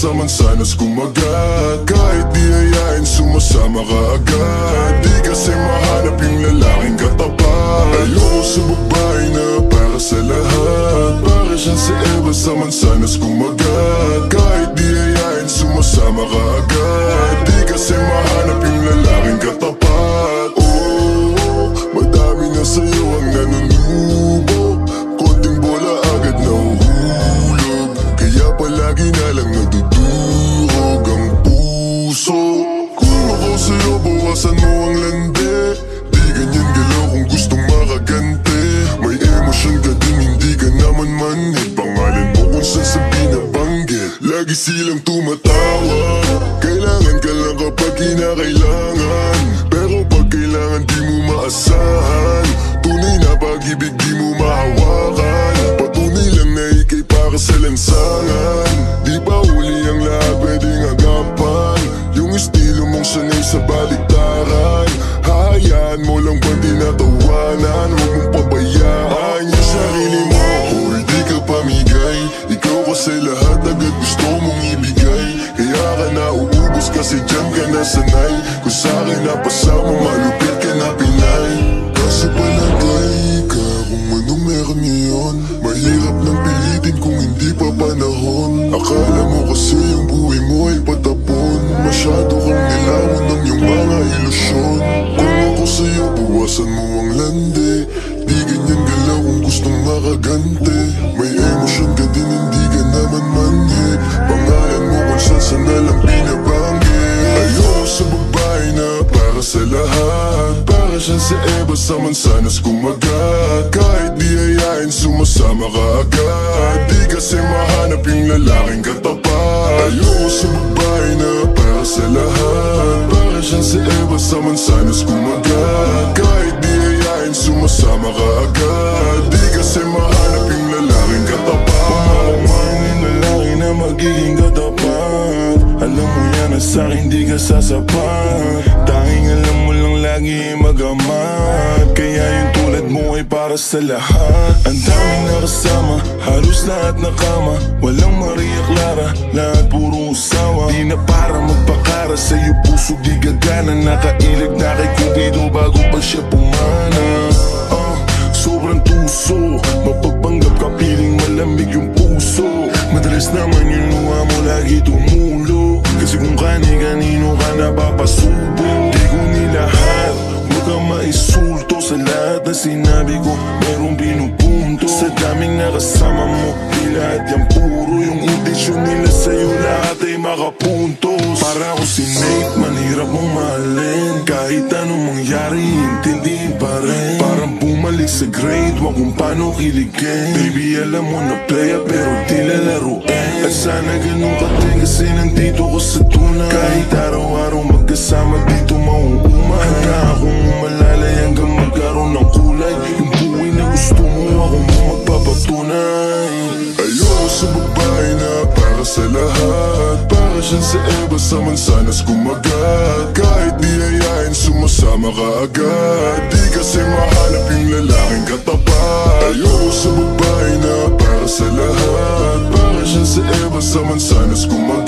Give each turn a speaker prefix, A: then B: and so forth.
A: saman sanas kumagat. Kahit di ayain, sumasama ka agad. Di kasi mahanap yung lalaking katapat. Ayoko sa babae na para sa lahat. Para siyang si Eva, saman sanas kumagat. Kahit di ayain, sumasama ka agad. Di kasi mahanap yung lalaking katapat. Oh, madami na sa'yo ang nanunubo. Konting bola agad nahuhulog. Kaya palagi na lang nadudurog ang puso. Kung ako sa'yo, bawasan mo ang lande. Di ganyan galaw kung gustong makaganti. May emosyon ka din, hindi ka naman manhid. Pangalan mo kung saan sa binabanggit. Lagi silang tumatawa. Kailangan ka lang kapag kinakailangan. Pero pag kailangan di mo maasahan. Tunay na pag-ibig di mo mahawakan. Patunay lang na ikay para sa lansangan. Di ba huli ang lahat pwedeng agapan? Yung estilo mong sanay sa baliktaran. Hahayaan mo lang ba di natawanan? Huwag mong pabayaan yung sarili mo. Hoy, di ka pamigay. Ikaw kasi lahat agad gusto mong ibigay. Kaya ka nauubos kasi dyan ka nasanay. Kung sa'kin napasama, malupit ka na Pinay. Kaso palagay ka kung anong meron ngayon. Mahirap nang pilitin kung hindi pa panahon. Akala mo kasi yung buhay mo ay patapon. Masyado kang nilawan ng iyong mga ilusyon. Kung ako sa'yo, bawasan mo ang lande. Di ganyan galaw kung gustong makagante. May emosyon ka din, hindi ka naman manhi. Pangalan mo kung saan na lang binabanggit. Ayoko sa babae na para sa lahat. Para siyang si Eva, saman sanas kumagat. Kahit di ayain, sumasama ka agad. Di kasi mahanap yung lalaking katapat. Ayoko sa babae na para sa lahat. Para siyang si Eva, saman sanas kumagat. Kahit di ayain, sumasama ka agad. Di kasi mahanap yung lalaking katapat.
B: Pumakamang yung lalaki na magiging katapat. Alam mo yan na sa'kin di ka sasapat. Tanging alam mo lang lagi magamat. Kaya yung tulad mo ay para sa lahat. Ang daming nakasama, halos lahat nakama. Walang Maria Clara, lahat puro usawa. Di na para magpakara, sa'yo puso di gagana. Nakailag na kay Cupido bago pa siya pumana. Sobrang tuso, mapagpanggap ka piling malamig yung puso. Madalas naman yung luha mo lagi tumulo. Kasi kung kani-kanino ka napapasubo. Di ko nilahat, huwag kang maisulto. Sa lahat na sinabi ko, merong pinupunto. Sa daming nakasama mo, di lahat yan puro. Yung intensyon nila sa'yo, lahat ay makapuntos. Para ako si Nate, manhirap mong mahalin. Kahit anong mangyari, intindihin pa rin. Parang bumalik sa grade, wag kung paano kiligin. Baby, alam mo na playa pero di lalaruin. At sana ganun ka din kasi nandito ko sa tunay. Kahit araw-araw magkasama dito mauumay. Handa akong umalalay hanggang magkaroon ng kulay. Yung buhay na gusto mo, ako mo magpapatunay.
A: Ayoko sa babae na para sa lahat. Para siyang si Eva, saman sanas kumagat. Kahit di ayain, sumasama ka agad. Di kasi mahanap yung lalaking katapat. Ayoko sa babae na para sa lahat. Para siyang si Eva, saman sanas kumagat.